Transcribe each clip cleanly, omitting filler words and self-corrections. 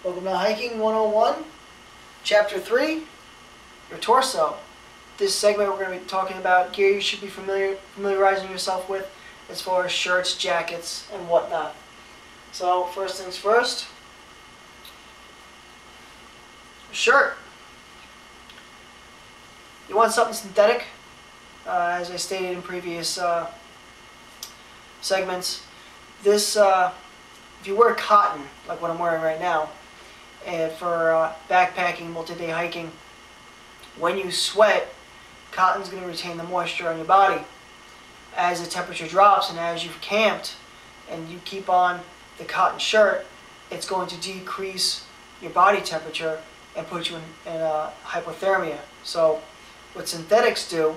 Welcome to Hiking 101, Chapter 3, Your Torso. This segment we're going to be talking about gear you should be familiarizing yourself with as far as shirts, jackets, and whatnot. So first things first, shirt. You want something synthetic, as I stated in previous segments. This, if you wear cotton, like what I'm wearing right now, and for backpacking, multi-day hiking, when you sweat, cotton's going to retain the moisture on your body. As the temperature drops and as you've camped and you keep on the cotton shirt, it's going to decrease your body temperature and put you in hypothermia. So what synthetics do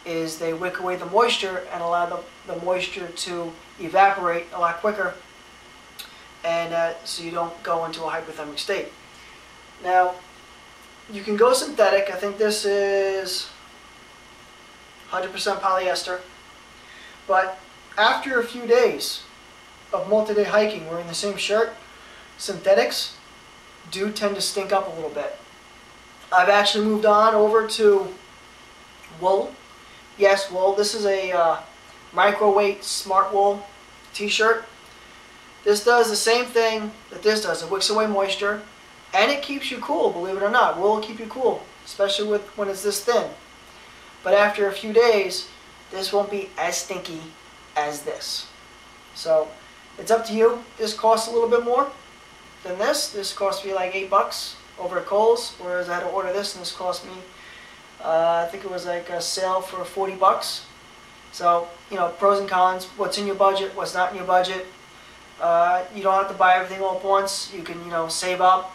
is they wick away the moisture and allow the moisture to evaporate a lot quicker, and so you don't go into a hypothermic state. Now, you can go synthetic. I think this is 100% polyester. But after a few days of multi-day hiking wearing the same shirt, synthetics do tend to stink up a little bit. I've actually moved on over to wool. Yes, wool. This is a micro-weight smart wool t-shirt. This does the same thing that this does. It wicks away moisture, and it keeps you cool, believe it or not. Wool will keep you cool, especially when it's this thin. But after a few days, this won't be as stinky as this. So it's up to you. This costs a little bit more than this. This cost me like $8 over at Kohl's, whereas I had to order this, and this cost me, I think it was like a sale for $40. So, you know, pros and cons. What's in your budget? What's not in your budget? You don't have to buy everything all at once. You can, save up.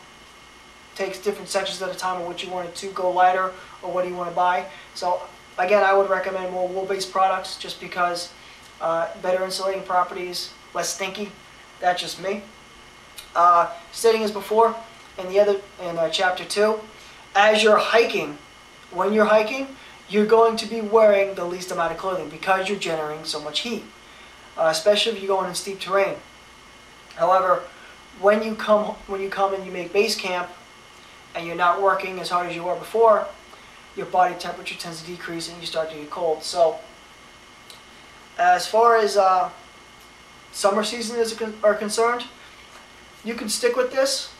Takes different sections at a time of what you want to go lighter or what do you want to buy. So again, I would recommend more wool-based products just because better insulating properties, less stinky. That's just me. Stating as before in chapter 2, as you're hiking, when you're hiking, you're going to be wearing the least amount of clothing because you're generating so much heat, especially if you're going in steep terrain. However, when you come and you make base camp and you're not working as hard as you were before, your body temperature tends to decrease and you start to get cold. So as far as summer season are concerned, you can stick with this.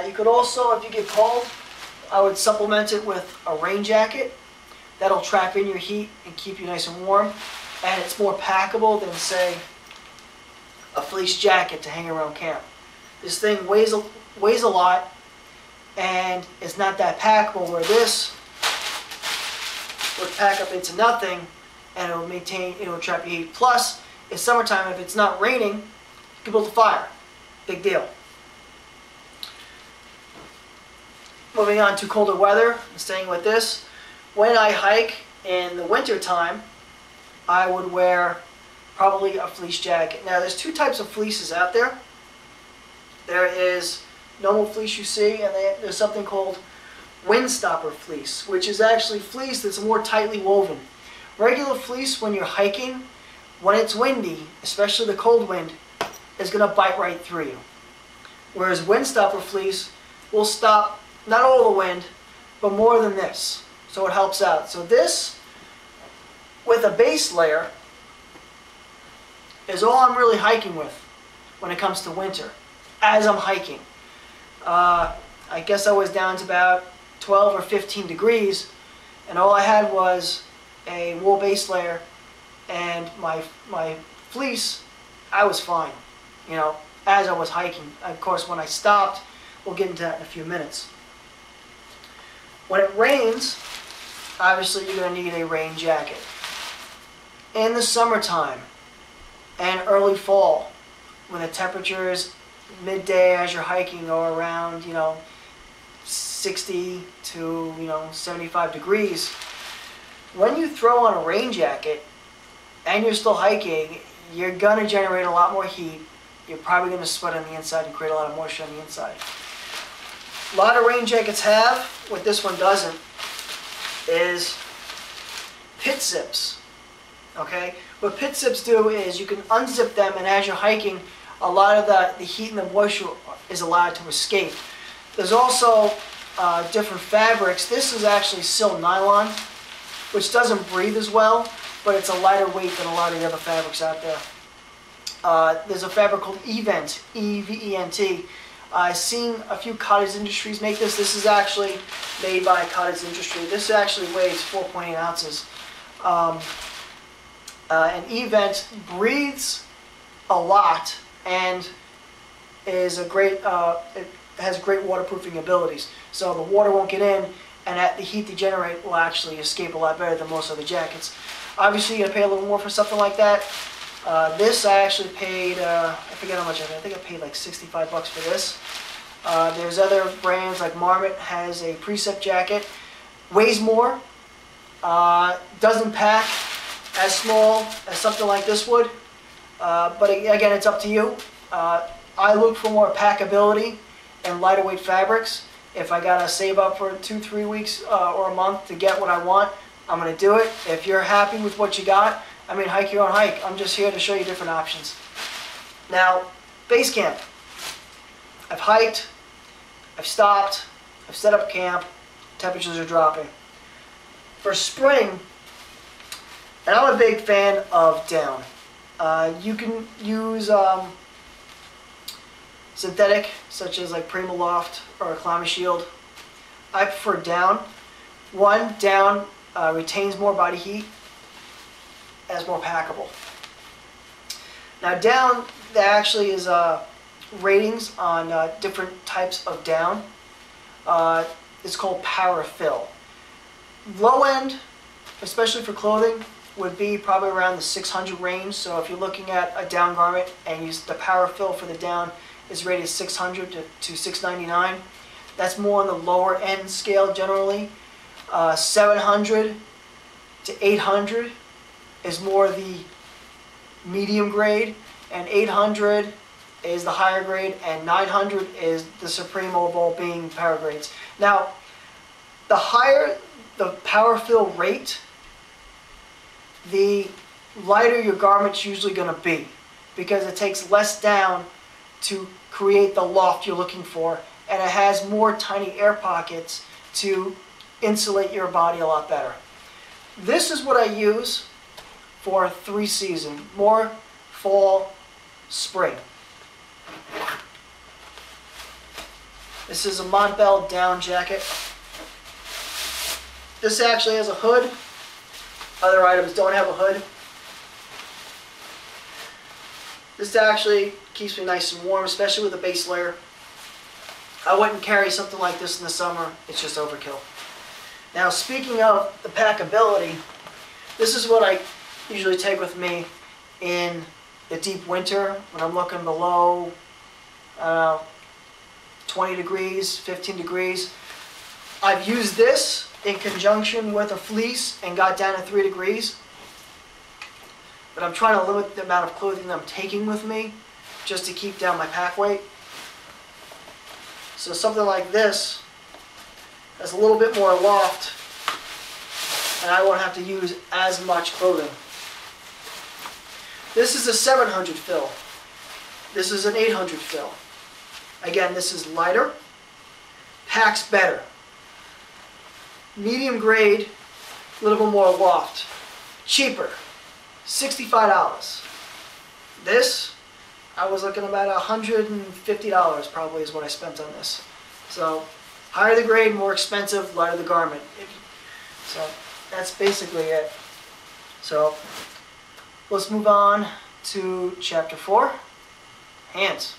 You could also, if you get cold, I would supplement it with a rain jacket. That'll trap in your heat and keep you nice and warm. And it's more packable than, say, a fleece jacket to hang around camp. This thing weighs a lot, and it's not that packable, where this would pack up into nothing and it'll trap your heat. Plus, in summertime, if it's not raining, you can build a fire. Big deal. Moving on to colder weather and staying with this. When I hike in the winter time, I would wear probably a fleece jacket. Now, there's two types of fleeces out there. There is normal fleece you see, and there's something called windstopper fleece, which is actually fleece that's more tightly woven. Regular fleece, when you're hiking, when it's windy, especially the cold wind, is going to bite right through you. Whereas windstopper fleece will stop not all the wind, but more than this. So it helps out. So this, with a base layer, is all I'm really hiking with when it comes to winter, as I'm hiking. I guess I was down to about 12 or 15 degrees, and all I had was a wool base layer and my fleece. I was fine, as I was hiking. Of course, when I stopped, we'll get into that in a few minutes. When it rains, obviously you're going to need a rain jacket. In the summertime and early fall, when the temperatures midday as you're hiking are around 60 to 75 degrees, when you throw on a rain jacket and you're still hiking, you're going to generate a lot more heat. You're probably going to sweat on the inside and create a lot of moisture on the inside. A lot of rain jackets have, what this one doesn't, is pit zips. Okay? What pit zips do is you can unzip them, and as you're hiking, a lot of the heat and the moisture is allowed to escape. There's also different fabrics. This is actually sil nylon, which doesn't breathe as well, but it's a lighter weight than a lot of the other fabrics out there. There's a fabric called Event, E-V-E-N-T. I've seen a few Cottage Industries make this. This is actually made by Cottage Industry. This actually weighs 4.8 ounces. An Event breathes a lot and is a great, it has great waterproofing abilities. So the water won't get in, and the heat they generate will actually escape a lot better than most other jackets. Obviously, you're going to pay a little more for something like that. This I actually paid, I forget how much I paid. I think I paid like 65 bucks for this. There's other brands like Marmot has a precept jacket. Weighs more, doesn't pack as small as something like this would. But again, it's up to you. I look for more packability and lighter weight fabrics. If I gotta save up for 2-3 weeks or a month to get what I want, I'm gonna do it. If you're happy with what you got, I mean, hike your own hike. I'm just here to show you different options. Now, base camp. I've hiked, I've stopped, I've set up camp, temperatures are dropping. For spring, and I'm a big fan of down. You can use synthetic, such as like Primaloft or a Climate Shield. I prefer down. One, down retains more body heat, and is more packable. Now down, there actually is ratings on different types of down. It's called Parafill. Low end, especially for clothing, would be probably around the 600 range. So if you're looking at a down garment and use the Parafill for the down is rated 600 to 699. That's more on the lower end scale generally. 700 to 800 is more the medium grade, and 800 is the higher grade, and 900 is the supreme of all being power grades. Now, the higher the Parafill rate, the lighter your garment's usually going to be, because it takes less down to create the loft you're looking for, and it has more tiny air pockets to insulate your body a lot better. This is what I use for 3 seasons, more fall, spring. This is a Montbell down jacket. This actually has a hood. Other items don't have a hood. This actually keeps me nice and warm, especially with the base layer. I wouldn't carry something like this in the summer. It's just overkill. Now, speaking of the packability, this is what I usually take with me in the deep winter when I'm looking below 20 degrees, 15 degrees. I've used this in conjunction with a fleece and got down to 3 degrees. But I'm trying to limit the amount of clothing that I'm taking with me just to keep down my pack weight. So something like this has a little bit more loft, and I won't have to use as much clothing. This is a 700 fill. This is an 800 fill. Again, this is lighter, packs better. Medium grade, a little bit more loft. Cheaper, $65. This, I was looking about $150 probably is what I spent on this. So, higher the grade, more expensive, lighter the garment. So, that's basically it. So, let's move on to chapter 4, hands.